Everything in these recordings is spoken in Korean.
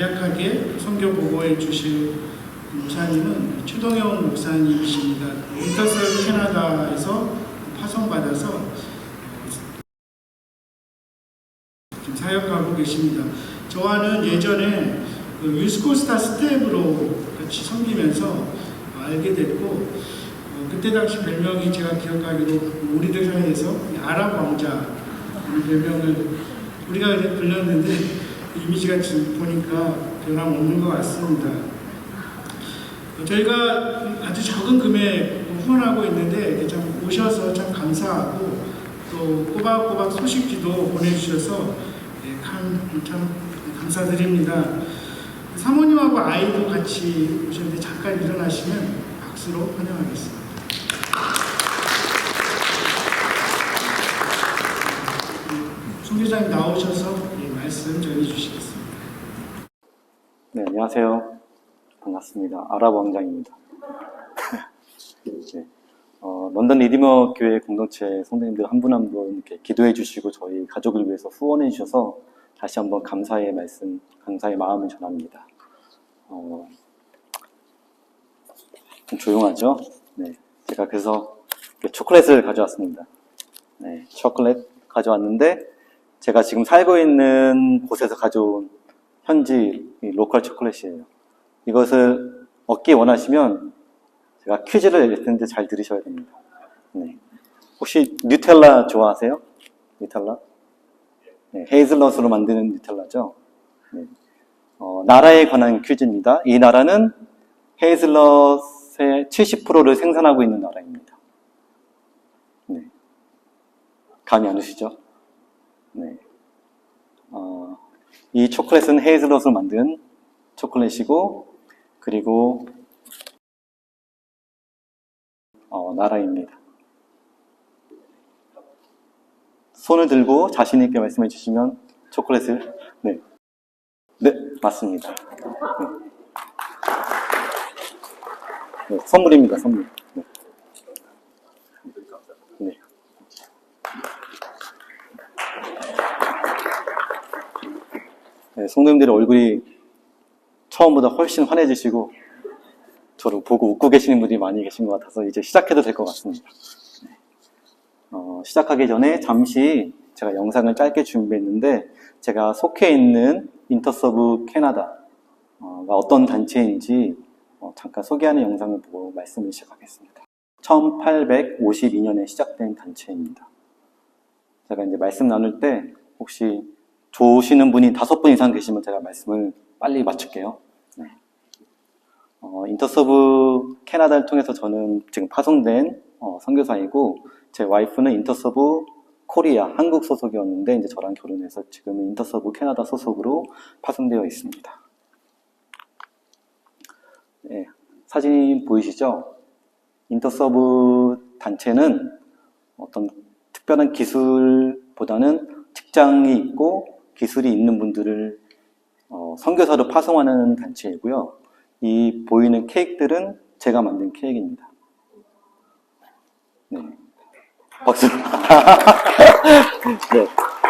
간략하게 선교 보고해 주실 목사님은 최동영 목사님이십니다. 인터설 캐나다에서 파송받아서 지금 사역하고 계십니다. 저와는 예전에 유스코스타 스텝으로 같이 섬기면서 알게 됐고, 그때 당시 별명이 제가 기억하기로 우리들 사이에서 아랍 왕자 별명을 우리가 불렀는데 이미지가 지금 보니까 변함없는 것 같습니다. 저희가 아주 적은 금액 후원하고 있는데 참 오셔서 참 감사하고 또 꼬박꼬박 소식지도 보내주셔서 참 감사드립니다. 사모님하고 아이도 같이 오셨는데 잠깐 일어나시면 박수로 환영하겠습니다. 총회장님 나오셔서 말씀 전해주시겠습니다. 네, 안녕하세요. 반갑습니다. 아랍 왕장입니다. 네, 런던 리디머 교회 공동체 성도님들 한 분 한 분 이렇게 기도해 주시고 저희 가족을 위해서 후원해 주셔서 다시 한번 감사의 말씀, 감사의 마음을 전합니다. 좀 조용하죠? 네, 제가 그래서 초콜릿을 가져왔습니다. 네, 초콜릿 가져왔는데 제가 지금 살고 있는 곳에서 가져온 현지 로컬 초콜릿이에요. 이것을 얻기 원하시면 제가 퀴즈를 낼 텐데 잘 들으셔야 됩니다. 네. 혹시 뉴텔라 좋아하세요? 뉴텔라? 네, 헤이즐넛으로 만드는 뉴텔라죠. 네. 나라에 관한 퀴즈입니다. 이 나라는 헤이즐넛의 70%를 생산하고 있는 나라입니다. 네. 감이 안 오시죠? 네. 이 초콜릿은 헤이즐넛을 만든 초콜릿이고, 그리고 나라입니다. 손을 들고 자신 있게 말씀해 주시면 초콜릿을 네, 맞습니다. 네, 선물입니다. 선물. 네. 네. 네, 성도님들의 얼굴이 처음보다 훨씬 환해지시고 저를 보고 웃고 계시는 분들이 많이 계신 것 같아서 이제 시작해도 될 것 같습니다. 네. 시작하기 전에 잠시 제가 영상을 짧게 준비했는데 제가 속해 있는 인터서브 캐나다가 어떤 단체인지 잠깐 소개하는 영상을 보고 말씀을 시작하겠습니다. 1852년에 시작된 단체입니다. 제가 이제 말씀 나눌 때 혹시 좋으시는 분이 5분 이상 계시면 제가 말씀을 빨리 마칠게요. 네. 인터서브 캐나다를 통해서 저는 지금 파송된 선교사이고, 제 와이프는 인터서브 코리아 한국 소속이었는데 이제 저랑 결혼해서 지금은 인터서브 캐나다 소속으로 파송되어 있습니다. 네, 사진 보이시죠? 인터서브 단체는 어떤 특별한 기술보다는 직장이 있고 기술이 있는 분들을 선교사로 파송하는 단체이고요. 이 보이는 케이크들은 제가 만든 케이크입니다. 네. 박수. 네.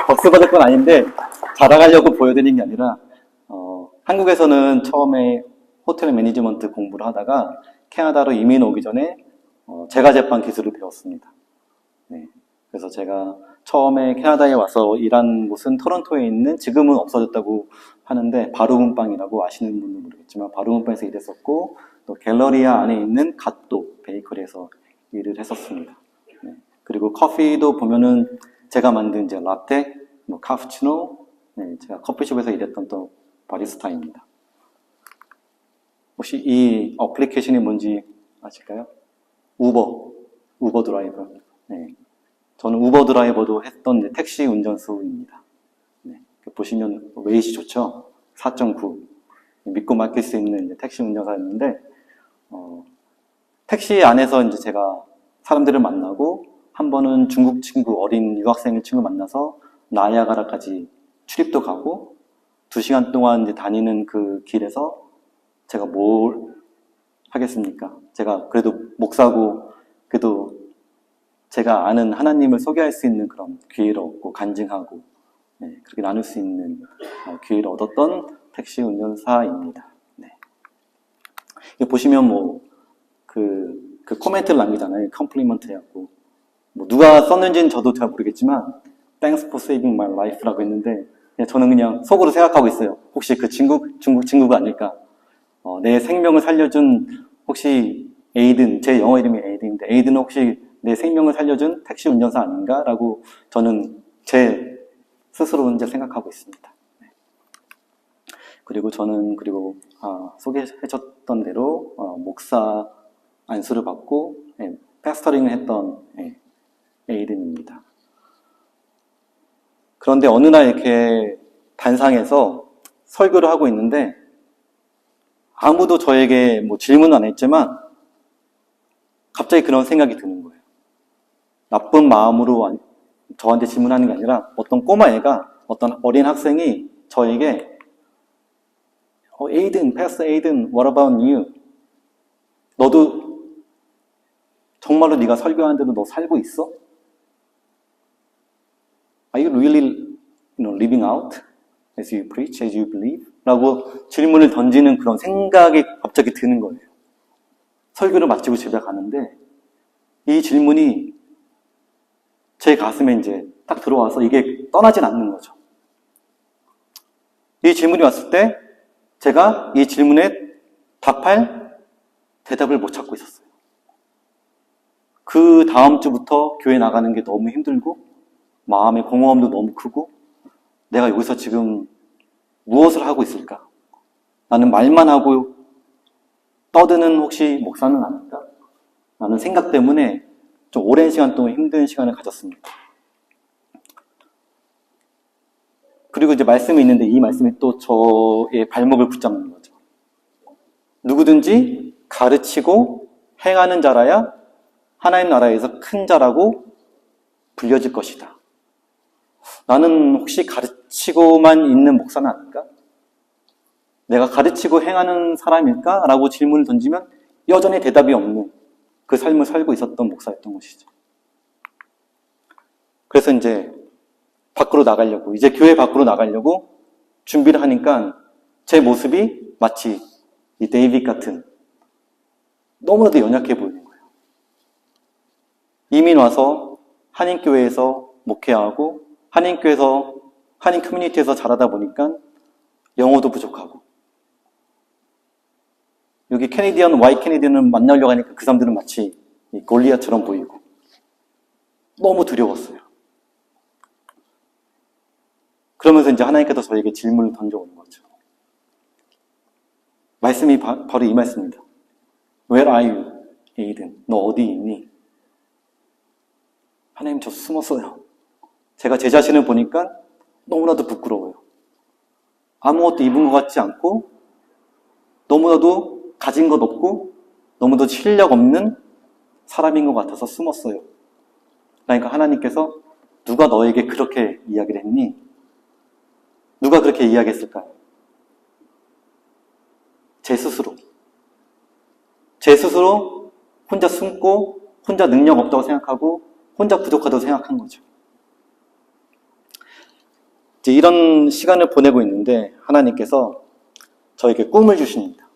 박수 받을 건 아닌데 자랑하려고 보여드리는 게 아니라 한국에서는 처음에 호텔 매니지먼트 공부를 하다가 캐나다로 이민 오기 전에 제과제빵 기술을 배웠습니다. 네. 그래서 제가 처음에 캐나다에 와서 일한 곳은 토론토에 있는, 지금은 없어졌다고 하는데 바루문빵이라고 아시는 분은 모르겠지만 바루문빵에서 일했었고, 또 갤러리아 안에 있는 갓도 베이커리에서 일을 했었습니다. 네. 그리고 커피도 보면은 제가 만든 이제 라떼, 카푸치노, 네, 제가 커피숍에서 일했던 또 바리스타입니다. 혹시 이 어플리케이션이 뭔지 아실까요? 우버 드라이버. 네. 저는 우버 드라이버도 했던 택시 운전수입니다. 네. 보시면 웨이시 좋죠? 4.9. 믿고 맡길 수 있는 택시 운전사였는데, 택시 안에서 이제 제가 사람들을 만나고, 한 번은 중국 친구, 어린 유학생 친구 만나서 나이아가라까지 출입도 가고, 2시간 동안 이제 다니는 그 길에서 제가 뭘 하겠습니까? 제가 그래도 목사고, 그래도 제가 아는 하나님을 소개할 수 있는 그런 기회를 얻고 간증하고, 네, 그렇게 나눌 수 있는 기회를 얻었던 택시 운전사입니다. 네. 여기 보시면 그 코멘트를 남기잖아요. 컴플리먼트 해갖고. 누가 썼는지는 저도 잘 모르겠지만, Thanks for saving my life라고 했는데, 저는 그냥 속으로 생각하고 있어요. 혹시 그 중국 친구가 아닐까? 내 생명을 살려준, 혹시 에이든, 제 영어 이름이 에이든인데, 에이든은 혹시 내 생명을 살려준 택시 운전사 아닌가? 라고 저는 제 스스로 이제 생각하고 있습니다. 네. 그리고 저는, 소개해줬던 대로, 목사 안수를 받고, 패스터링을 했던, 에이든입니다. 그런데 어느 날 이렇게 단상에서 설교를 하고 있는데 아무도 저에게 질문은 안 했지만 갑자기 그런 생각이 드는 거예요. 나쁜 마음으로 저한테 질문하는 게 아니라 어떤 꼬마애가, 어떤 어린 학생이 저에게 에이든, 패스터 에이든, what about you? 너도 정말로 네가 설교하는 대로 너 살고 있어? Are you really, living out as you preach, as you believe? 라고 질문을 던지는 그런 생각이 갑자기 드는 거예요. 설교를 마치고 집에 가는데 이 질문이 제 가슴에 이제 딱 들어와서 이게 떠나진 않는 거죠. 이 질문이 왔을 때 제가 이 질문에 답할 대답을 못 찾고 있었어요. 그 다음 주부터 교회 나가는 게 너무 힘들고 마음의 공허함도 너무 크고 내가 여기서 지금 무엇을 하고 있을까? 나는 말만 하고 떠드는 혹시 목사는 아닐까? 라는 생각 때문에 좀 오랜 시간 동안 힘든 시간을 가졌습니다. 그리고 이제 말씀이 있는데 이 말씀이 또 저의 발목을 붙잡는 거죠. 누구든지 가르치고 행하는 자라야 하나님 나라에서 큰 자라고 불려질 것이다. 나는 혹시 가르치고만 있는 목사는 아닐까? 내가 가르치고 행하는 사람일까? 라고 질문을 던지면 여전히 대답이 없는 그 삶을 살고 있었던 목사였던 것이죠. 그래서 이제 이제 교회 밖으로 나가려고 준비를 하니까 제 모습이 마치 이 데이빗 같은 너무나도 연약해 보이는 거예요. 이민 와서 한인교회에서 목회하고 한인 커뮤니티에서 자라다 보니까 영어도 부족하고 여기 와이 캐네디언을 만나려고 하니까 그 사람들은 마치 골리앗처럼 보이고 너무 두려웠어요. 그러면서 이제 하나님께서 저에게 질문을 던져오는 거죠. 말씀이 바로 이 말씀입니다. Where are you, 에이든? 너 어디 있니? 하나님, 저 숨었어요. 제가 제 자신을 보니까 너무나도 부끄러워요. 아무것도 입은 것 같지 않고 너무나도 가진 것 없고 너무도 실력 없는 사람인 것 같아서 숨었어요. 그러니까 하나님께서 누가 너에게 그렇게 이야기를 했니? 누가 그렇게 이야기했을까요? 제 스스로 혼자 숨고 혼자 능력 없다고 생각하고 혼자 부족하다고 생각한 거죠. 이제 이런 시간을 보내고 있는데 하나님께서 저에게 꿈을 주십니다.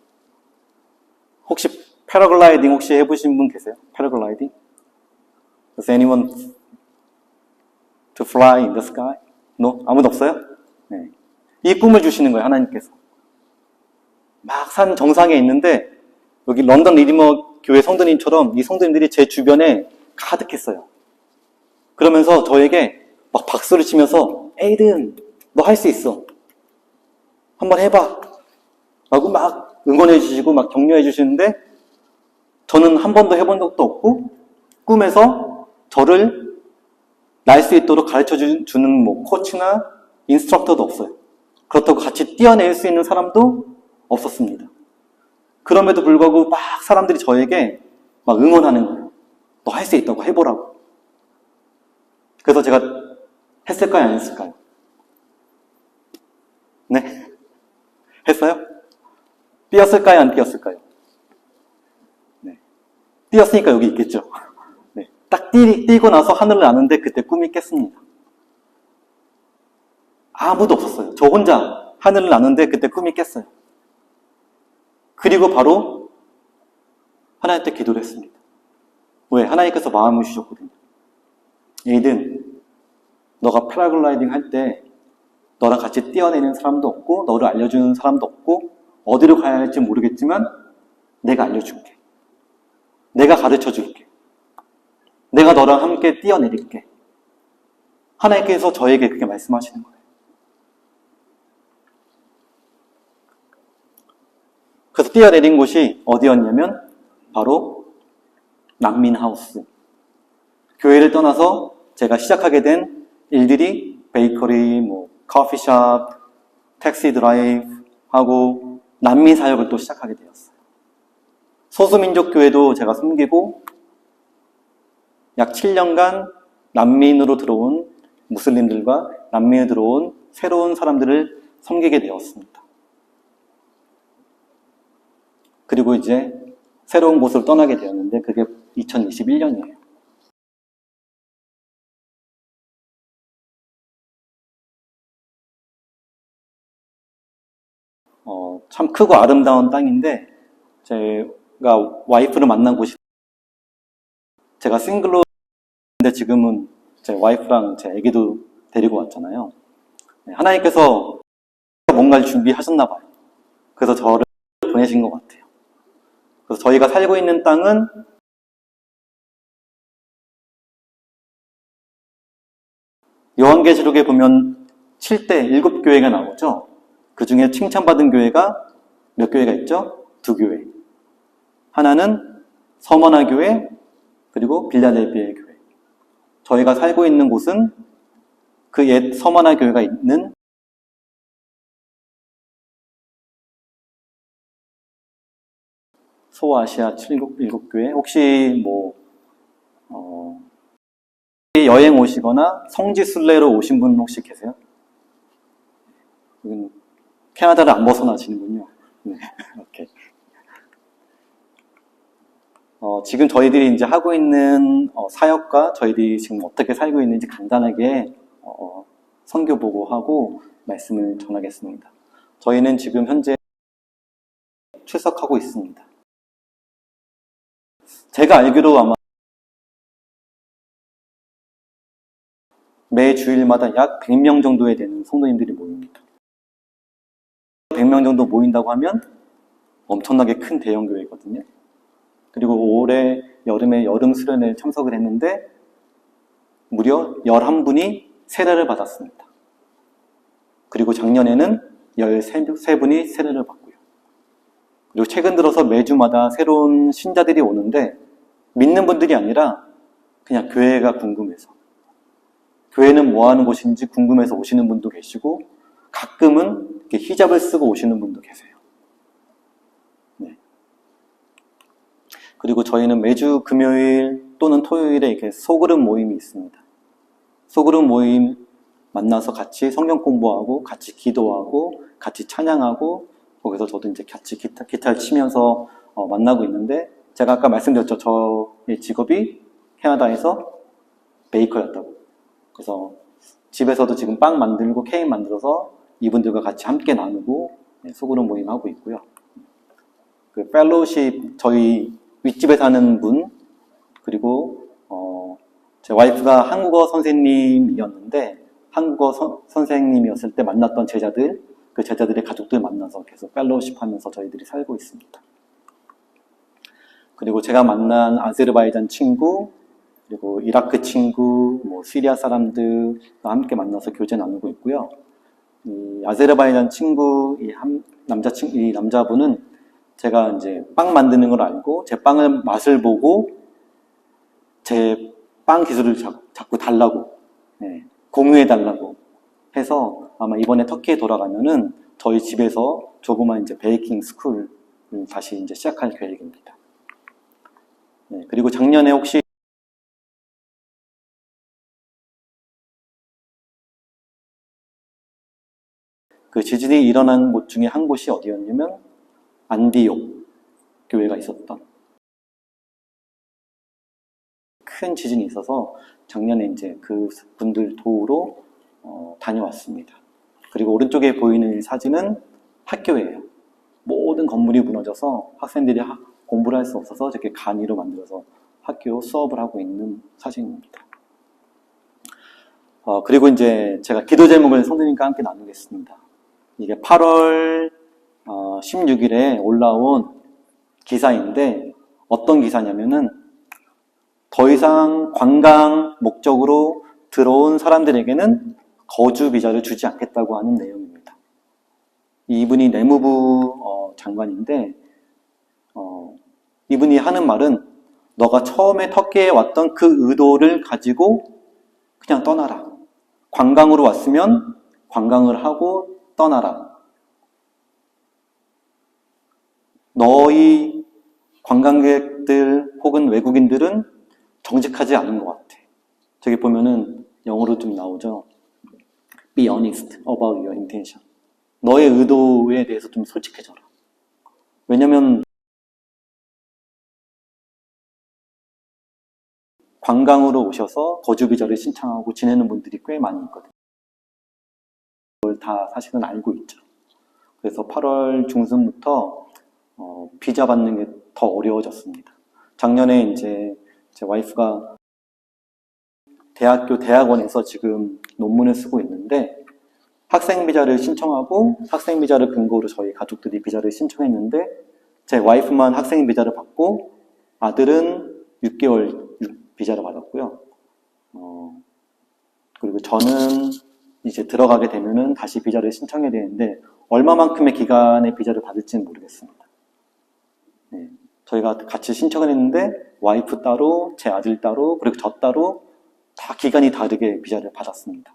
혹시 패러글라이딩 혹시 해보신 분 계세요? 패러글라이딩? Does anyone to fly in the sky? No? 아무도 없어요? 네. 이 꿈을 주시는 거예요, 하나님께서. 막 산 정상에 있는데 여기 런던 리디머 교회 성도님처럼 이 성도님들이 제 주변에 가득했어요. 그러면서 저에게 막 박수를 치면서 에이든, 너 할 수 있어. 한번 해봐. 라고 막 응원해 주시고 막 격려해 주시는데 저는 한 번도 해본 적도 없고 꿈에서 저를 날 수 있도록 가르쳐 주는 코치나 인스트럭터도 없어요. 그렇다고 같이 뛰어낼 수 있는 사람도 없었습니다. 그럼에도 불구하고 막 사람들이 저에게 막 응원하는 거예요. 너 할 수 있다고 해보라고. 그래서 제가 했을까요? 안 했을까요? 네? 했어요? 뛰었을까요? 안 뛰었을까요? 네. 뛰었으니까 여기 있겠죠. 네. 딱 뛰고 나서 하늘을 나는데 그때 꿈이 깼습니다. 아무도 없었어요. 저 혼자 하늘을 나는데 그때 꿈이 깼어요. 그리고 바로 하나님께 기도를 했습니다. 왜? 하나님께서 마음을 주셨거든요. 에이든, 너가 패러글라이딩 할 때 너랑 같이 뛰어내리는 사람도 없고 너를 알려주는 사람도 없고 어디로 가야 할지 모르겠지만 내가 알려줄게. 내가 가르쳐줄게. 내가 너랑 함께 뛰어내릴게. 하나님께서 저에게 그렇게 말씀하시는 거예요. 그래서 뛰어내린 곳이 어디였냐면 바로 난민하우스. 교회를 떠나서 제가 시작하게 된 일들이 베이커리, 커피숍, 택시 드라이브 하고 난민 사역을 또 시작하게 되었어요. 소수민족 교회도 제가 섬기고 약 7년간 난민으로 들어온 무슬림들과 난민에 들어온 새로운 사람들을 섬기게 되었습니다. 그리고 이제 새로운 곳을 떠나게 되었는데 그게 2021년이에요. 참 크고 아름다운 땅인데 제가 와이프를 만난 곳이 제가 싱글로 근데 지금은 제 와이프랑 제 아기도 데리고 왔잖아요. 하나님께서 뭔가를 준비하셨나 봐요. 그래서 저를 보내신 것 같아요. 그래서 저희가 살고 있는 땅은 요한계시록에 보면 7대 7교회가 나오죠. 그 중에 칭찬받은 교회가 몇 교회가 있죠? 2교회. 하나는 서머나 교회, 그리고 빌라델비아 교회. 저희가 살고 있는 곳은 그 옛 서머나 교회가 있는 소아시아 7교회. 혹시 여행 오시거나 성지 순례로 오신 분 혹시 계세요? 캐나다를 안 벗어나시는군요. 네, 이렇게. 지금 저희들이 이제 하고 있는 사역과 저희들이 지금 어떻게 살고 있는지 간단하게 선교 보고하고 말씀을 전하겠습니다. 저희는 지금 현재 출석하고 있습니다. 제가 알기로 아마 매 주일마다 약 100명 정도에 되는 성도님들이 모입니다. 100명 정도 모인다고 하면 엄청나게 큰 대형 교회거든요. 그리고 올해 여름에 여름 수련회에 참석을 했는데 무려 11분이 세례를 받았습니다. 그리고 작년에는 13분이 세례를 받고요. 그리고 최근 들어서 매주마다 새로운 신자들이 오는데 믿는 분들이 아니라 그냥 교회가 궁금해서 교회는 뭐 하는 곳인지 궁금해서 오시는 분도 계시고 가끔은 이렇게 히잡을 쓰고 오시는 분도 계세요. 네. 그리고 저희는 매주 금요일 또는 토요일에 이렇게 소그룹 모임이 있습니다. 소그룹 모임 만나서 같이 성경 공부하고 같이 기도하고 같이 찬양하고 거기서 저도 이제 같이 기타를 치면서 만나고 있는데 제가 아까 말씀드렸죠. 저의 직업이 캐나다에서 베이커였다고. 그래서 집에서도 지금 빵 만들고 케이크 만들어서 이분들과 같이 함께 나누고 소그룹 모임 하고 있고요. 그 펠로우십 저희 윗집에 사는 분 그리고 제 와이프가 한국어 선생님이었는데 한국어 선생님이었을 때 만났던 제자들 그 제자들의 가족들 만나서 계속 펠로우십 하면서 저희들이 살고 있습니다. 그리고 제가 만난 아제르바이잔 친구 그리고 이라크 친구, 시리아 사람들과 함께 만나서 교제 나누고 있고요. 이 아제르바이잔 친구, 이 남자분은 제가 이제 빵 만드는 걸 알고 제 빵을 맛을 보고 제 빵 기술을 자꾸 달라고, 공유해 달라고 해서 아마 이번에 터키에 돌아가면은 저희 집에서 조그만 이제 베이킹 스쿨을 다시 이제 시작할 계획입니다. 그리고 작년에 혹시 그 지진이 일어난 곳 중에 한 곳이 어디였냐면 안디옥 교회가 있었던 큰 지진이 있어서 작년에 이제 그 분들 도우러 다녀왔습니다. 그리고 오른쪽에 보이는 이 사진은 학교예요. 모든 건물이 무너져서 학생들이 공부를 할 수 없어서 저렇게 간이로 만들어서 학교 수업을 하고 있는 사진입니다. 그리고 이제 제가 기도 제목을 성도님과 함께 나누겠습니다. 이게 8월 16일에 올라온 기사인데 어떤 기사냐면은 더 이상 관광 목적으로 들어온 사람들에게는 거주 비자를 주지 않겠다고 하는 내용입니다. 이분이 내무부 장관인데 이분이 하는 말은 너가 처음에 터키에 왔던 그 의도를 가지고 그냥 떠나라. 관광으로 왔으면 관광을 하고 떠나라. 너희 관광객들 혹은 외국인들은 정직하지 않은 것 같아. 저기 보면은 영어로 좀 나오죠. Be honest about your intention. 너의 의도에 대해서 좀 솔직해져라. 왜냐면 관광으로 오셔서 거주비자를 신청하고 지내는 분들이 꽤 많이 있거든요. 그걸 다 사실은 알고 있죠. 그래서 8월 중순부터 비자 받는 게 더 어려워졌습니다. 작년에 이제 제 와이프가 대학원에서 지금 논문을 쓰고 있는데 학생 비자를 신청하고 학생 비자를 근거로 저희 가족들이 비자를 신청했는데 제 와이프만 학생 비자를 받고 아들은 6개월 비자를 받았고요. 그리고 저는 이제 들어가게 되면은 다시 비자를 신청해야 되는데 얼마만큼의 기간의 비자를 받을지는 모르겠습니다. 네, 저희가 같이 신청을 했는데 와이프 따로, 제 아들 따로, 그리고 저 따로 다 기간이 다르게 비자를 받았습니다.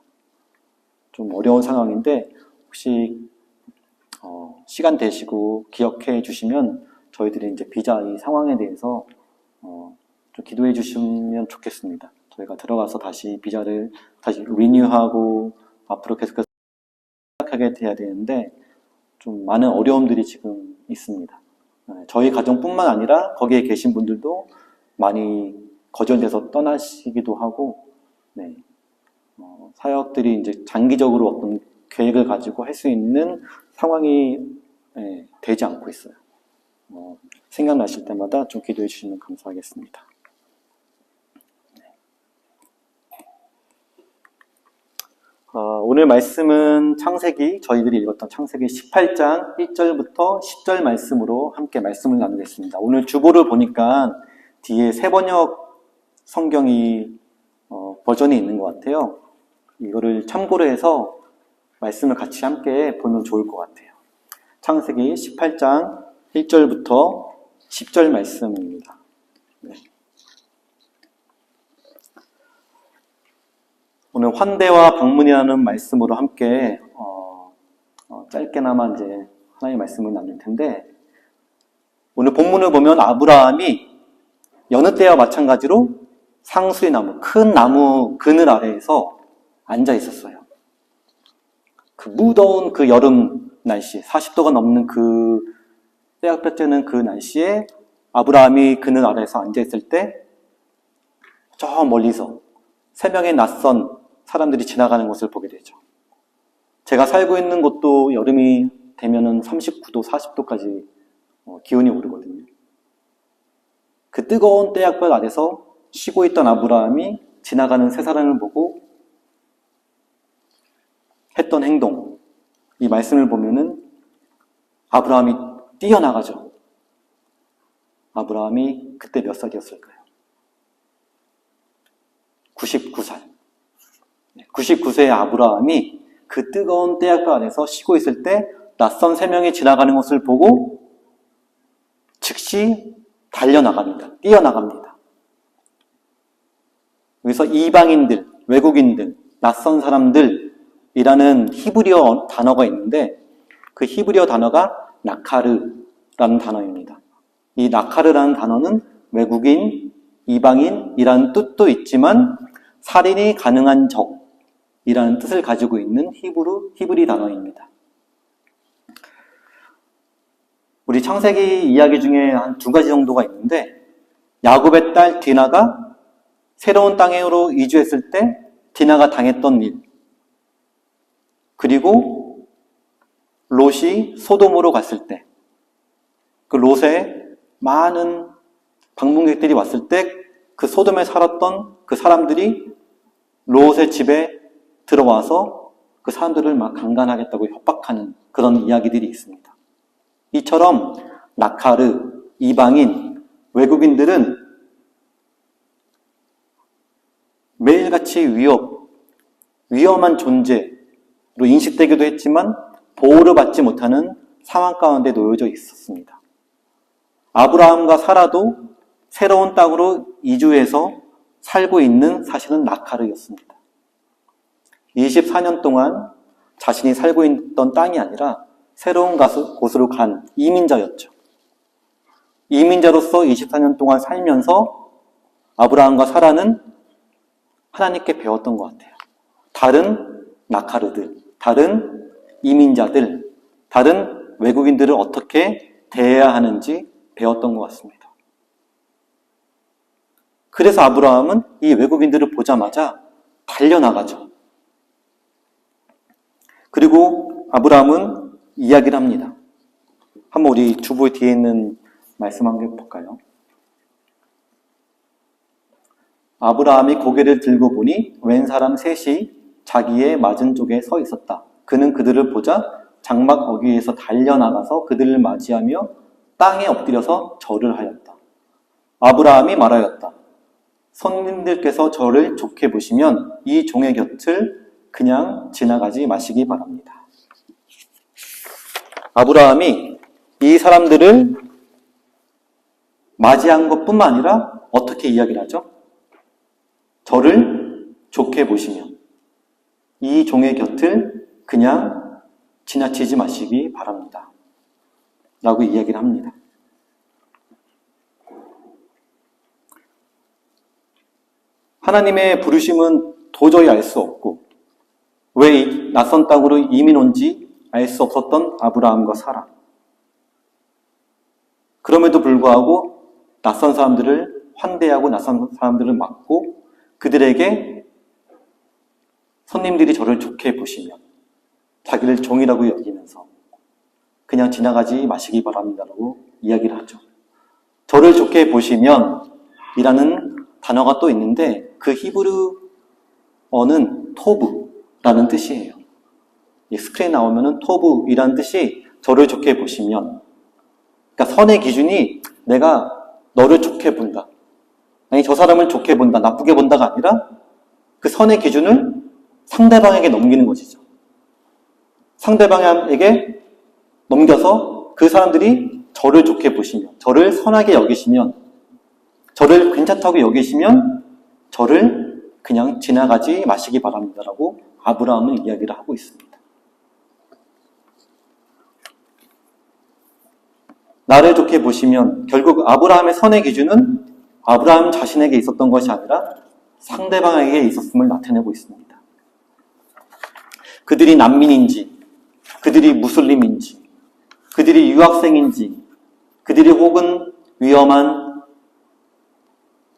좀 어려운 상황인데 혹시 시간 되시고 기억해 주시면 저희들이 이제 비자 이 상황에 대해서 좀 기도해 주시면 좋겠습니다. 저희가 들어가서 다시 비자를 다시 리뉴하고 앞으로 계속해서 생각하게 돼야 되는데 좀 많은 어려움들이 지금 있습니다. 저희 가정뿐만 아니라 거기에 계신 분들도 많이 거절돼서 떠나시기도 하고, 네. 사역들이 이제 장기적으로 어떤 계획을 가지고 할 수 있는 상황이 되지 않고 있어요. 생각나실 때마다 좀 기도해 주시면 감사하겠습니다. 오늘 말씀은 창세기, 저희들이 읽었던 창세기 18장 1절부터 10절 말씀으로 함께 말씀을 나누겠습니다. 오늘 주보를 보니까 뒤에 새번역 성경이 버전이 있는 것 같아요. 이거를 참고로 해서 말씀을 같이 함께 보면 좋을 것 같아요. 창세기 18장 1절부터 10절 말씀입니다. 네. 오늘 환대와 방문이라는 말씀으로 함께 짧게나마 이제 하나님의 말씀을 나눌 텐데 오늘 본문을 보면 아브라함이 여느 때와 마찬가지로 상수리 나무, 큰 나무 그늘 아래에서 앉아 있었어요. 그 무더운 그 여름 날씨, 40도가 넘는 그 떼약볕 그 날씨에 아브라함이 그늘 아래에서 앉아 있을 때 저 멀리서 3명의 낯선 사람들이 지나가는 것을 보게 되죠. 제가 살고 있는 곳도 여름이 되면은 39도, 40도까지 기온이 오르거든요. 그 뜨거운 떼약볕 아래서 쉬고 있던 아브라함이 지나가는 세 사람을 보고 했던 행동, 이 말씀을 보면은 아브라함이 뛰어나가죠. 아브라함이 그때 몇 살이었을까요? 99살. 99세의 아브라함이 그 뜨거운 떼약볕 안에서 쉬고 있을 때 낯선 3명이 지나가는 것을 보고 즉시 달려나갑니다. 뛰어나갑니다. 여기서 이방인들, 외국인들, 낯선 사람들이라는 히브리어 단어가 있는데 그 히브리어 단어가 나카르라는 단어입니다. 이 나카르라는 단어는 외국인, 이방인이라는 뜻도 있지만 살인이 가능한 적이라는 뜻을 가지고 있는 히브리 단어입니다. 우리 창세기 이야기 중에 한 2가지 정도가 있는데 야곱의 딸 디나가 새로운 땅으로 이주했을 때 디나가 당했던 일, 그리고 롯이 소돔으로 갔을 때, 그 롯에 많은 방문객들이 왔을 때 그 소돔에 살았던 그 사람들이 롯의 집에 들어와서 그 사람들을 막 강간하겠다고 협박하는 그런 이야기들이 있습니다. 이처럼 나카르, 이방인, 외국인들은 매일같이 위험한 존재로 인식되기도 했지만 보호를 받지 못하는 상황 가운데 놓여져 있었습니다. 아브라함과 사라도 새로운 땅으로 이주해서 살고 있는 사실은 나카르였습니다. 24년 동안 자신이 살고 있던 땅이 아니라 새로운 곳으로 간 이민자였죠. 이민자로서 24년 동안 살면서 아브라함과 사라는 하나님께 배웠던 것 같아요. 다른 나카르들, 다른 이민자들, 다른 외국인들을 어떻게 대해야 하는지 배웠던 것 같습니다. 그래서 아브라함은 이 외국인들을 보자마자 달려나가죠. 그리고 아브라함은 이야기를 합니다. 한번 우리 주보 뒤에 있는 말씀 한번 볼까요? 아브라함이 고개를 들고 보니 웬 사람 셋이 자기의 맞은 쪽에 서 있었다. 그는 그들을 보자 장막 어귀에서 달려나가서 그들을 맞이하며 땅에 엎드려서 절을 하였다. 아브라함이 말하였다. 손님들께서 저를 좋게 보시면 이 종의 곁을 그냥 지나가지 마시기 바랍니다. 아브라함이 이 사람들을 맞이한 것뿐만 아니라 어떻게 이야기를 하죠? 저를 좋게 보시면 이 종의 곁을 그냥 지나치지 마시기 바랍니다. 라고 이야기를 합니다. 하나님의 부르심은 도저히 알 수 없고 왜 낯선 땅으로 이민 온지 알 수 없었던 아브라함과 사라. 그럼에도 불구하고 낯선 사람들을 환대하고 낯선 사람들을 맞고 그들에게 손님들이 저를 좋게 보시면 자기를 종이라고 여기면서 그냥 지나가지 마시기 바랍니다라고 이야기를 하죠. 저를 좋게 보시면 이라는 단어가 또 있는데 그 히브리어는 토브라는 뜻이에요. 스크린에 나오면은 토브이라는 뜻이 저를 좋게 보시면, 그러니까 선의 기준이 내가 너를 좋게 본다. 아니 저 사람을 좋게 본다, 나쁘게 본다가 아니라 그 선의 기준을 상대방에게 넘기는 것이죠. 상대방에게 넘겨서 그 사람들이 저를 좋게 보시면, 저를 선하게 여기시면, 저를 괜찮다고 여기시면 저를 그냥 지나가지 마시기 바랍니다라고 아브라함은 이야기를 하고 있습니다. 나를 좋게 보시면 결국 아브라함의 선의 기준은 아브라함 자신에게 있었던 것이 아니라 상대방에게 있었음을 나타내고 있습니다. 그들이 난민인지, 그들이 무슬림인지, 그들이 유학생인지, 그들이 혹은 위험한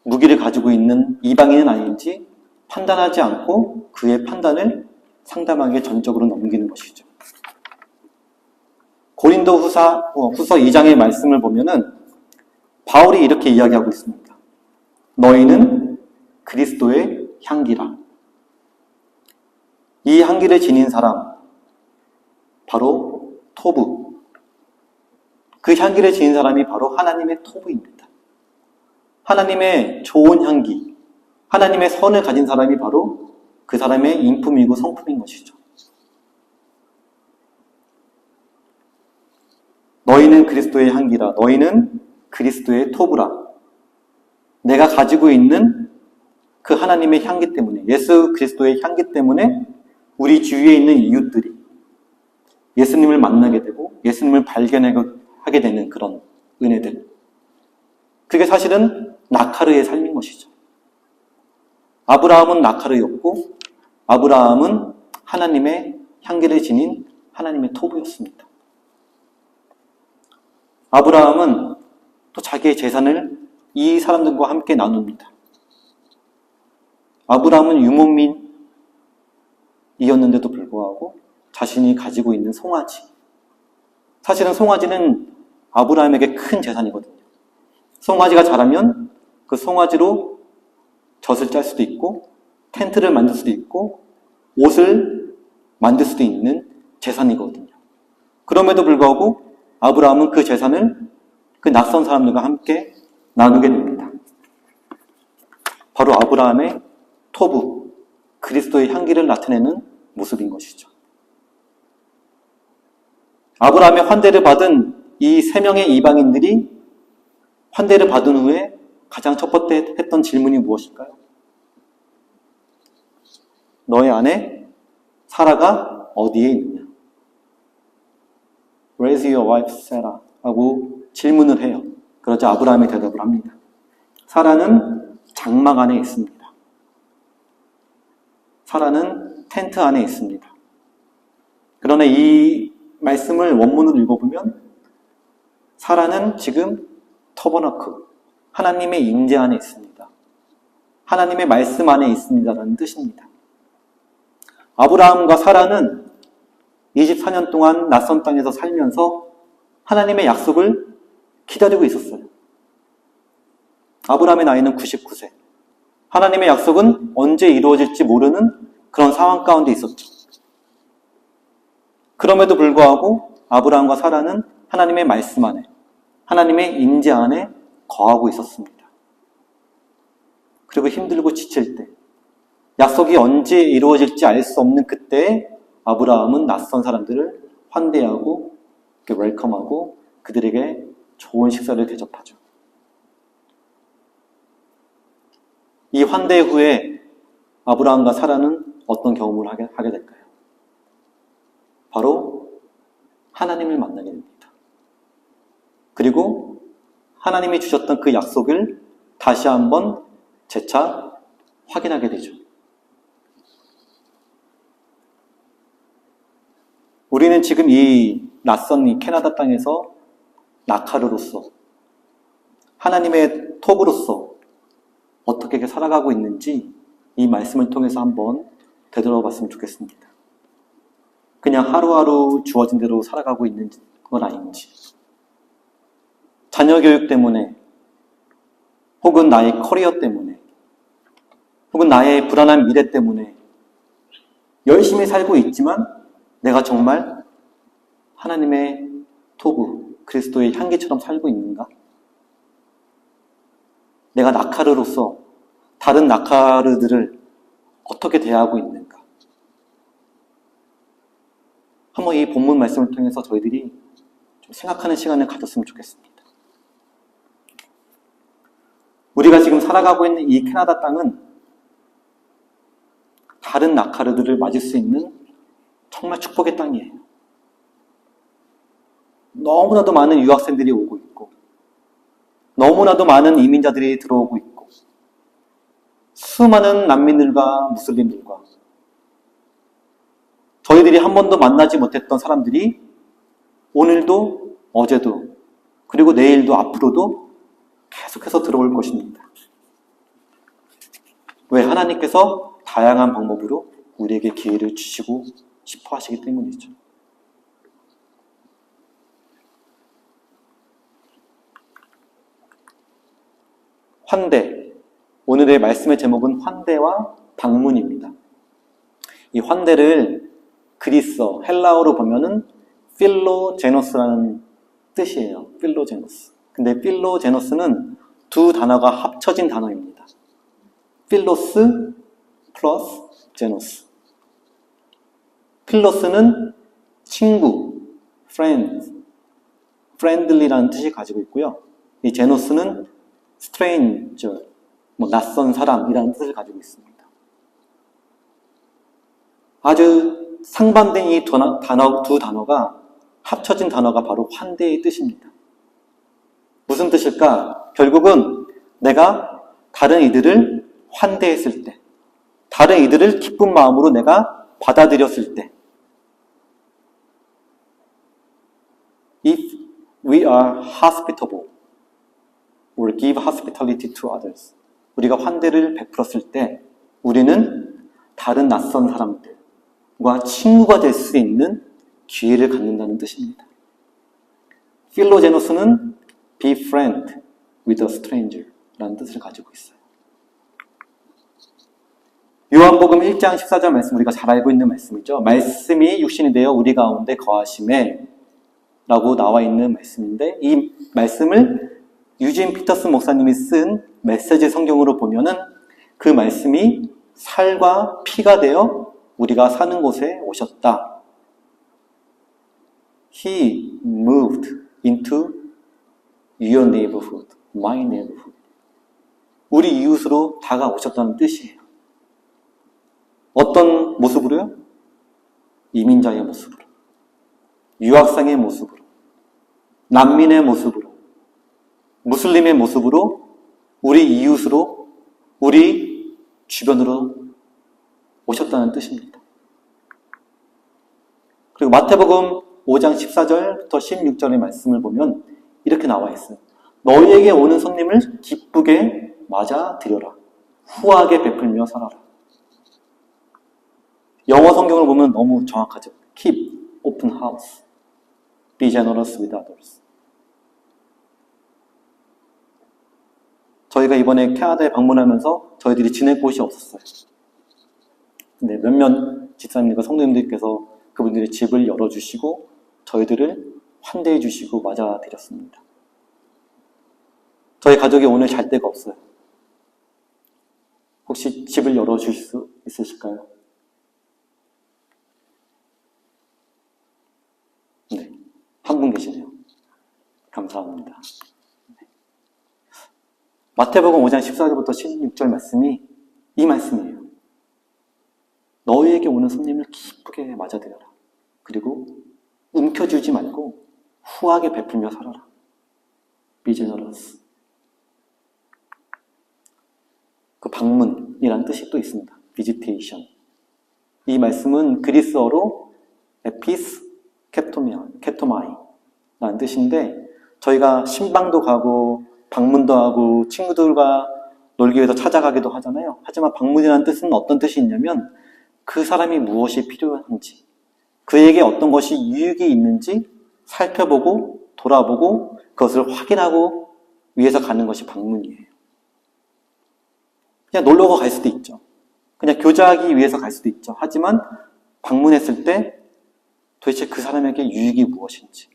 무기를 가지고 있는 이방인은 아닌지 판단하지 않고 그의 판단을 상대방에게 전적으로 넘기는 것이죠. 고린도 후서 2장의 말씀을 보면은 바울이 이렇게 이야기하고 있습니다. 너희는 그리스도의 향기라. 이 향기를 지닌 사람 바로 토부. 그 향기를 지닌 사람이 바로 하나님의 토부입니다. 하나님의 좋은 향기, 하나님의 선을 가진 사람이 바로 그 사람의 인품이고 성품인 것이죠. 너희는 그리스도의 향기라, 너희는 그리스도의 토부라. 내가 가지고 있는 그 하나님의 향기 때문에, 예수 그리스도의 향기 때문에 우리 주위에 있는 이웃들이 예수님을 만나게 되고 예수님을 발견하게 되는 그런 은혜들. 그게 사실은 나카르의 삶인 것이죠. 아브라함은 나카르였고 아브라함은 하나님의 향기를 지닌 하나님의 토부였습니다. 아브라함은 또 자기의 재산을 이 사람들과 함께 나눕니다. 아브라함은 유목민이었는데도 불구하고 자신이 가지고 있는 송아지, 사실은 송아지는 아브라함에게 큰 재산이거든요. 송아지가 자라면 그 송아지로 젖을 짤 수도 있고 텐트를 만들 수도 있고 옷을 만들 수도 있는 재산이거든요. 그럼에도 불구하고 아브라함은 그 재산을 그 낯선 사람들과 함께 나누게 됩니다. 바로 아브라함의 토부, 그리스도의 향기를 나타내는 모습인 것이죠. 아브라함의 환대를 받은 이 3명의 이방인들이 환대를 받은 후에 가장 첫 번째 했던 질문이 무엇일까요? 너의 아내 사라가 어디에 있느냐? Where is your wife Sarah? 하고 질문을 해요. 그러자 아브라함이 대답을 합니다. 사라는 장막 안에 있습니다. 사라는 텐트 안에 있습니다. 그러나 이 말씀을 원문으로 읽어보면 사라는 지금 터버너클, 하나님의 임재 안에 있습니다. 하나님의 말씀 안에 있습니다라는 뜻입니다. 아브라함과 사라는 24년 동안 낯선 땅에서 살면서 하나님의 약속을 기다리고 있었어요. 아브라함의 나이는 99세. 하나님의 약속은 언제 이루어질지 모르는 그런 상황 가운데 있었죠. 그럼에도 불구하고 아브라함과 사라는 하나님의 말씀 안에, 하나님의 임재 안에 거하고 있었습니다. 그리고 힘들고 지칠 때, 약속이 언제 이루어질지 알 수 없는 그때에 아브라함은 낯선 사람들을 환대하고 웰컴하고 그들에게 좋은 식사를 대접하죠. 이 환대 후에 아브라함과 사라는 어떤 경험을 하게 될까요? 바로 하나님을 만나게 됩니다. 그리고 하나님이 주셨던 그 약속을 다시 한번 재차 확인하게 되죠. 우리는 지금 이 낯선 이 캐나다 땅에서 나카르로서 하나님의 톱으로서 어떻게 살아가고 있는지 이 말씀을 통해서 한번 되돌아봤으면 좋겠습니다. 그냥 하루하루 주어진 대로 살아가고 있는 건 아닌지, 자녀 교육 때문에 혹은 나의 커리어 때문에 혹은 나의 불안한 미래 때문에 열심히 살고 있지만 내가 정말 하나님의 토부, 그리스도의 향기처럼 살고 있는가? 내가 나카르로서 다른 나카르들을 어떻게 대하고 있는가? 한번 이 본문 말씀을 통해서 저희들이 좀 생각하는 시간을 가졌으면 좋겠습니다. 우리가 지금 살아가고 있는 이 캐나다 땅은 다른 나카르들을 맞을 수 있는 정말 축복의 땅이에요. 너무나도 많은 유학생들이 오고 있고 너무나도 많은 이민자들이 들어오고 있고 수많은 난민들과 무슬림들과 저희들이 한 번도 만나지 못했던 사람들이 오늘도 어제도 그리고 내일도 앞으로도 계속해서 들어올 것입니다. 왜? 하나님께서 다양한 방법으로 우리에게 기회를 주시고 싶어 하시기 때문이죠. 환대. 오늘의 말씀의 제목은 환대와 방문입니다. 이 환대를 그리스어, 헬라어로 보면은 필로제노스라는 뜻이에요. 필로제노스. 근데 필로제노스는 두 단어가 합쳐진 단어입니다. 필로스 플러스 제노스. 필로스는 친구, friendly라는 뜻이 가지고 있고요. 이 제노스는 stranger, 낯선 사람이라는 뜻을 가지고 있습니다. 아주 상반된 이 두 단어가 합쳐진 단어가 바로 환대의 뜻입니다. 무슨 뜻일까? 결국은 내가 다른 이들을 환대했을 때, 다른 이들을 기쁜 마음으로 내가 받아들였을 때, if we are hospitable or give hospitality to others, 우리가 환대를 베풀었을 때 우리는 다른 낯선 사람들과 친구가 될 수 있는 기회를 갖는다는 뜻입니다. 필로제노스는 be friend with a stranger 라는 뜻을 가지고 있어요. 요한복음 1장 14절 말씀 우리가 잘 알고 있는 말씀이죠. 말씀이 육신이 되어 우리 가운데 거하심에 라고 나와 있는 말씀인데 이 말씀을 유진 피터슨 목사님이 쓴 메시지 성경으로 보면은 그 말씀이 살과 피가 되어 우리가 사는 곳에 오셨다. He moved into your neighborhood, my neighborhood. 우리 이웃으로 다가오셨다는 뜻이에요. 어떤 모습으로요? 이민자의 모습으로, 유학생의 모습으로, 난민의 모습으로, 무슬림의 모습으로 우리 이웃으로, 우리 주변으로 오셨다는 뜻입니다. 그리고 마태복음 5장 14절부터 16절의 말씀을 보면 이렇게 나와 있어요. 너희에게 오는 손님을 기쁘게 맞아들여라. 후하게 베풀며 살아라. 영어 성경을 보면 너무 정확하죠. Keep open house. Be generous with others. 저희가 이번에 캐나다에 방문하면서 저희들이 지낼 곳이 없었어요. 근데 몇몇 집사님들과 성도님들께서 그분들의 집을 열어주시고 저희들을 환대해 주시고 맞아드렸습니다. 저희 가족이 오늘 잘 데가 없어요. 혹시 집을 열어주실 수 있으실까요? 네, 한 분 계시네요. 감사합니다. 마태복음 5장 14절부터 16절 말씀이 이 말씀이에요. 너희에게 오는 손님을 기쁘게 맞아들여라. 그리고 움켜쥐지 말고 후하게 베풀며 살아라. Be generous. 그 방문이라는 뜻이 또 있습니다. visitation. 이 말씀은 그리스어로 에피스 캡토마이 라는 뜻인데 저희가 신방도 가고 방문도 하고 친구들과 놀기 위해서 찾아가기도 하잖아요. 하지만 방문이라는 뜻은 어떤 뜻이 있냐면 그 사람이 무엇이 필요한지 그에게 어떤 것이 유익이 있는지 살펴보고 돌아보고 그것을 확인하고 위해서 가는 것이 방문이에요. 그냥 놀러가 갈 수도 있죠. 그냥 교제하기 위해서 갈 수도 있죠. 하지만 방문했을 때 도대체 그 사람에게 유익이 무엇인지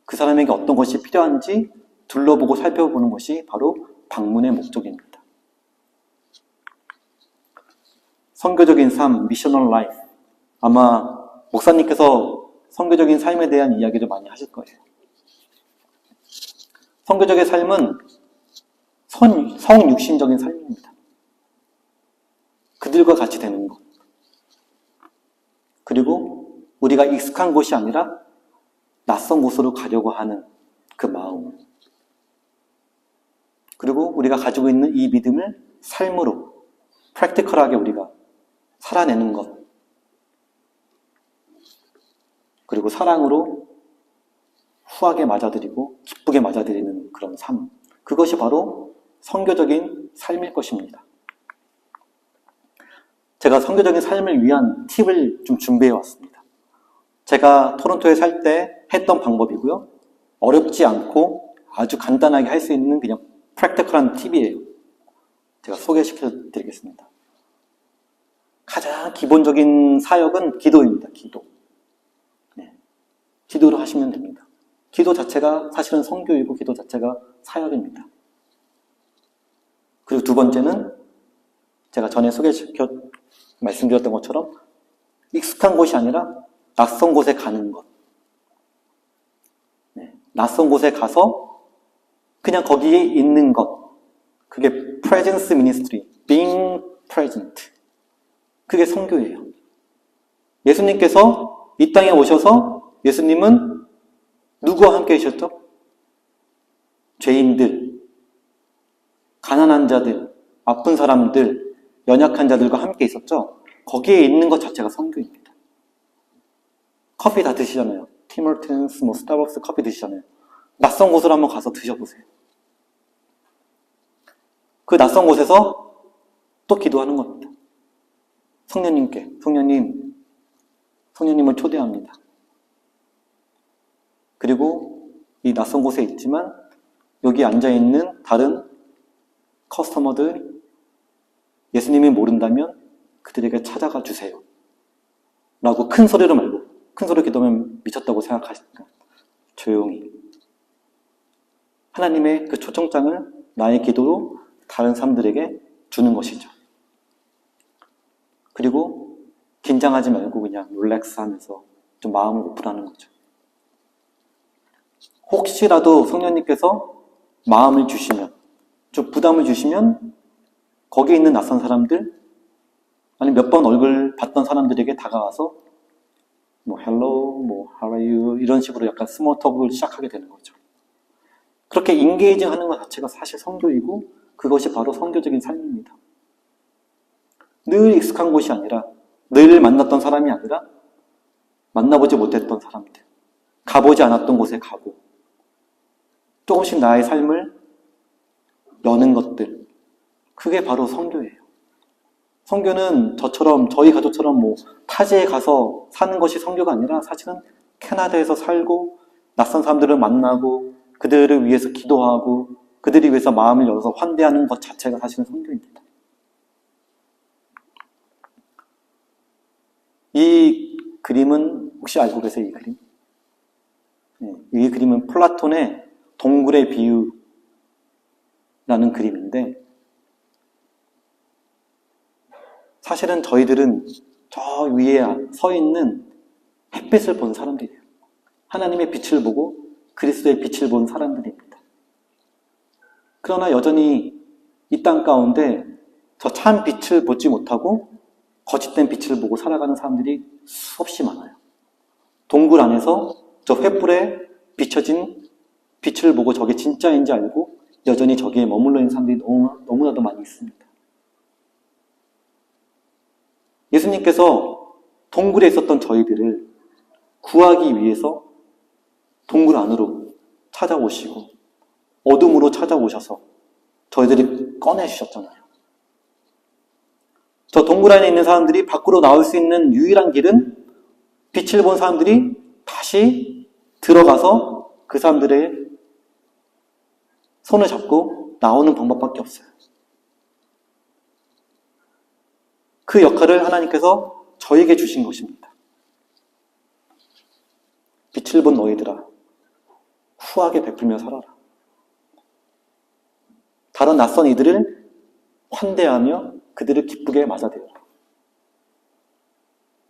그 사람에게 어떤 것이 필요한지 둘러보고 살펴보는 것이 바로 방문의 목적입니다. 선교적인 삶, 미셔널 라이프. 아마 목사님께서 선교적인 삶에 대한 이야기를 많이 하실 거예요. 선교적인 삶은 성육신적인 삶입니다. 그들과 같이 되는 것. 그리고 우리가 익숙한 곳이 아니라 낯선 곳으로 가려고 하는 그 마음. 그리고 우리가 가지고 있는 이 믿음을 삶으로 프랙티컬하게 우리가 살아내는 것. 그리고 사랑으로 후하게 맞아들이고 기쁘게 맞아들이는 그런 삶. 그것이 바로 선교적인 삶일 것입니다. 제가 선교적인 삶을 위한 팁을 좀 준비해 왔습니다. 제가 토론토에 살 때 했던 방법이고요. 어렵지 않고 아주 간단하게 할 수 있는 그냥 프랙티컬한 팁이에요. 제가 소개시켜 드리겠습니다. 가장 기본적인 사역은 기도입니다. 기도. 네. 기도를 하시면 됩니다. 기도 자체가 사실은 선교이고 기도 자체가 사역입니다. 그리고 두 번째는 제가 전에 말씀드렸던 것처럼 익숙한 곳이 아니라 낯선 곳에 가는 것. 네. 낯선 곳에 가서 그냥 거기에 있는 것. 그게 presence ministry, being present. 그게 선교예요. 예수님께서 이 땅에 오셔서 예수님은 누구와 함께 계셨죠? 죄인들, 가난한 자들, 아픈 사람들, 연약한 자들과 함께 있었죠? 거기에 있는 것 자체가 선교입니다. 커피 다 드시잖아요. 티몰튼스, 스타벅스 커피 드시잖아요. 낯선 곳으로 한번 가서 드셔보세요. 그 낯선 곳에서 또 기도하는 겁니다. 성령님을 초대합니다. 그리고 이 낯선 곳에 있지만 여기 앉아있는 다른 커스터머들 예수님이 모른다면 그들에게 찾아가 주세요. 라고 큰 소리로 말고, 큰 소리로 기도하면 미쳤다고 생각하시니까 조용히 하나님의 그 초청장을 나의 기도로 다른 사람들에게 주는 것이죠. 그리고 긴장하지 말고 그냥 릴렉스 하면서 좀 마음을 오픈하는 거죠. 혹시라도 성령님께서 마음을 주시면, 좀 부담을 주시면 거기에 있는 낯선 사람들, 아니 몇 번 얼굴 봤던 사람들에게 다가가서 뭐 hello, 뭐 how are you 이런 식으로 약간 스몰 톡을 시작하게 되는 거죠. 그렇게 인게이징 하는 것 자체가 사실 선교이고 그것이 바로 선교적인 삶입니다. 늘 익숙한 곳이 아니라, 늘 만났던 사람이 아니라 만나보지 못했던 사람들, 가보지 않았던 곳에 가고 조금씩 나의 삶을 여는 것들, 그게 바로 선교예요. 선교는 저처럼, 저희 가족처럼 뭐 타지에 가서 사는 것이 선교가 아니라 사실은 캐나다에서 살고 낯선 사람들을 만나고 그들을 위해서 기도하고 그들을 위해서 마음을 열어서 환대하는 것 자체가 사실은 선교입니다. 이 그림은 혹시 알고 계세요? 이 그림? 네, 이 그림은 플라톤의 동굴의 비유라는 그림인데, 사실은 저희들은 저 위에 서 있는 햇빛을 본 사람들이에요. 하나님의 빛을 보고 그리스도의 빛을 본 사람들입니다. 그러나 여전히 이 땅 가운데 저 참 빛을 보지 못하고 거짓된 빛을 보고 살아가는 사람들이 수없이 많아요. 동굴 안에서 저 횃불에 비춰진 빛을 보고 저게 진짜인지 알고 여전히 저기에 머물러 있는 사람들이 너무나도 많이 있습니다. 예수님께서 동굴에 있었던 저희들을 구하기 위해서 동굴 안으로 찾아오시고 어둠으로 찾아오셔서 저희들이 꺼내주셨잖아요. 저 동굴 안에 있는 사람들이 밖으로 나올 수 있는 유일한 길은 빛을 본 사람들이 다시 들어가서 그 사람들의 손을 잡고 나오는 방법밖에 없어요. 그 역할을 하나님께서 저에게 주신 것입니다. 빛을 본 너희들아, 후하게 베풀며 살아라. 다른 낯선 이들을 환대하며 그들을 기쁘게 맞아들여라.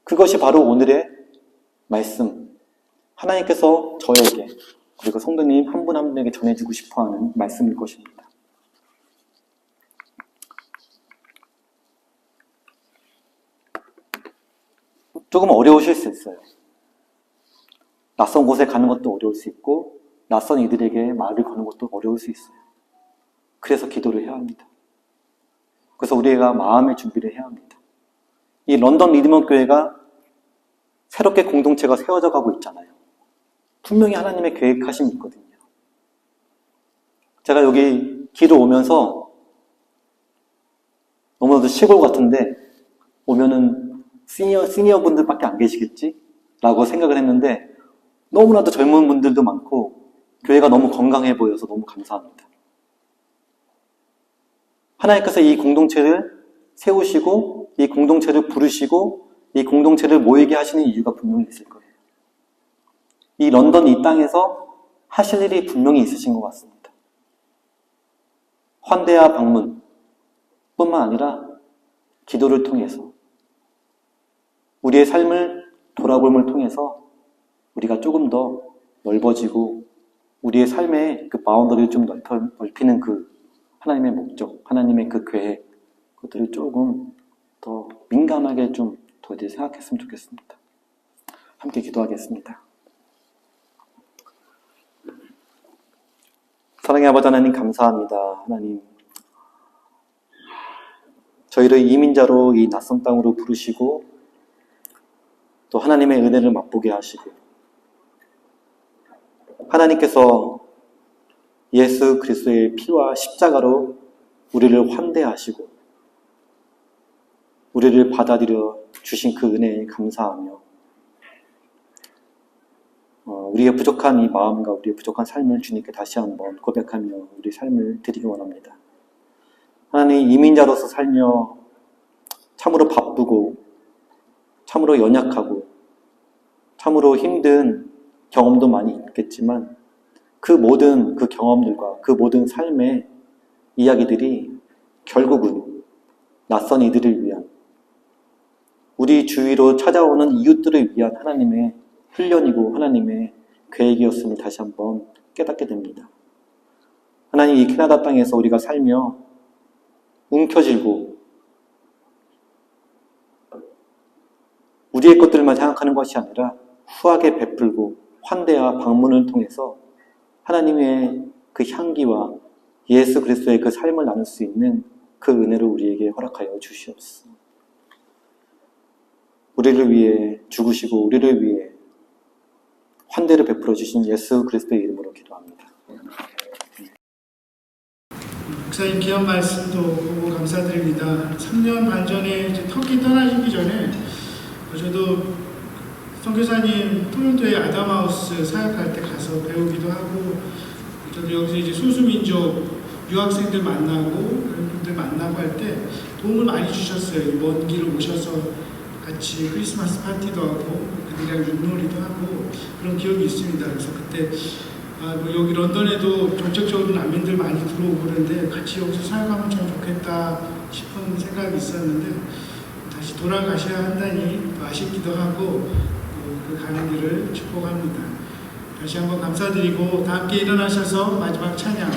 그것이 바로 오늘의 말씀, 하나님께서 저에게 그리고 성도님 한 분 한 분에게 전해주고 싶어하는 말씀일 것입니다. 조금 어려우실 수 있어요. 낯선 곳에 가는 것도 어려울 수 있고 낯선 이들에게 말을 거는 것도 어려울 수 있어요. 그래서 기도를 해야 합니다. 그래서 우리가 마음의 준비를 해야 합니다. 이 런던 리디먼 교회가 새롭게 공동체가 세워져 가고 있잖아요. 분명히 하나님의 계획하심이 있거든요. 제가 여기 길을 오면서 너무나도 시골 같은데 오면은 시니어 분들밖에 안 계시겠지? 라고 생각을 했는데 너무나도 젊은 분들도 많고 교회가 너무 건강해 보여서 너무 감사합니다. 하나님께서 이 공동체를 세우시고 이 공동체를 부르시고 이 공동체를 모이게 하시는 이유가 분명히 있을 거예요. 이 런던 이 땅에서 하실 일이 분명히 있으신 것 같습니다. 환대와 방문 뿐만 아니라 기도를 통해서 우리의 삶을 돌아봄을 통해서 우리가 조금 더 넓어지고 우리의 삶의 그 바운더리를 좀 넓히는 그 하나님의 목적, 하나님의 그 계획, 그것들을 조금 더 민감하게 좀 더 생각했으면 좋겠습니다. 함께 기도하겠습니다. 사랑의 아버지 하나님 감사합니다. 하나님, 저희를 이민자로 이 낯선 땅으로 부르시고 또 하나님의 은혜를 맛보게 하시고 하나님께서 예수 그리스도의 피와 십자가로 우리를 환대하시고 우리를 받아들여 주신 그 은혜에 감사하며 우리의 부족한 이 마음과 우리의 부족한 삶을 주님께 다시 한번 고백하며 우리 삶을 드리기 원합니다. 하나님, 이민자로서 살며 참으로 바쁘고 참으로 연약하고 참으로 힘든 경험도 많이 있겠지만 그 모든 그 경험들과 그 모든 삶의 이야기들이 결국은 낯선 이들을 위한, 우리 주위로 찾아오는 이웃들을 위한 하나님의 훈련이고 하나님의 계획이었음을 다시 한번 깨닫게 됩니다. 하나님, 이 캐나다 땅에서 우리가 살며 움켜쥐고 우리의 것들만 생각하는 것이 아니라 후하게 베풀고 환대와 방문을 통해서 하나님의 그 향기와 예수 그리스도의 그 삶을 나눌 수 있는 그 은혜를 우리에게 허락하여 주시옵소서. 우리를 위해 죽으시고 우리를 위해 환대를 베풀어 주신 예수 그리스도의 이름으로 기도합니다. 목사님 귀한 말씀도 보고 감사드립니다. 3년 반 전에 이제 터키 떠나시기 전에 저도 선교사님 토론토의 아담하우스 사역할 때 가서 배우기도 하고, 저도 여기서 이제 소수민족 유학생들 만나고 그런 분들 만나고 할 때 도움을 많이 주셨어요. 먼 길을 오셔서 같이 크리스마스 파티도 하고 그들이랑 윷놀이도 하고 그런 기억이 있습니다. 그래서 그때 뭐 여기 런던에도 정책적으로 난민들 많이 들어오고 그러는데 같이 여기서 사역하면 참 좋겠다 싶은 생각이 있었는데, 다시 돌아가셔야 한다니 아쉽기도 하고 그 가는 길을 축복합니다. 다시 한번 감사드리고 다 함께 일어나셔서 마지막 찬양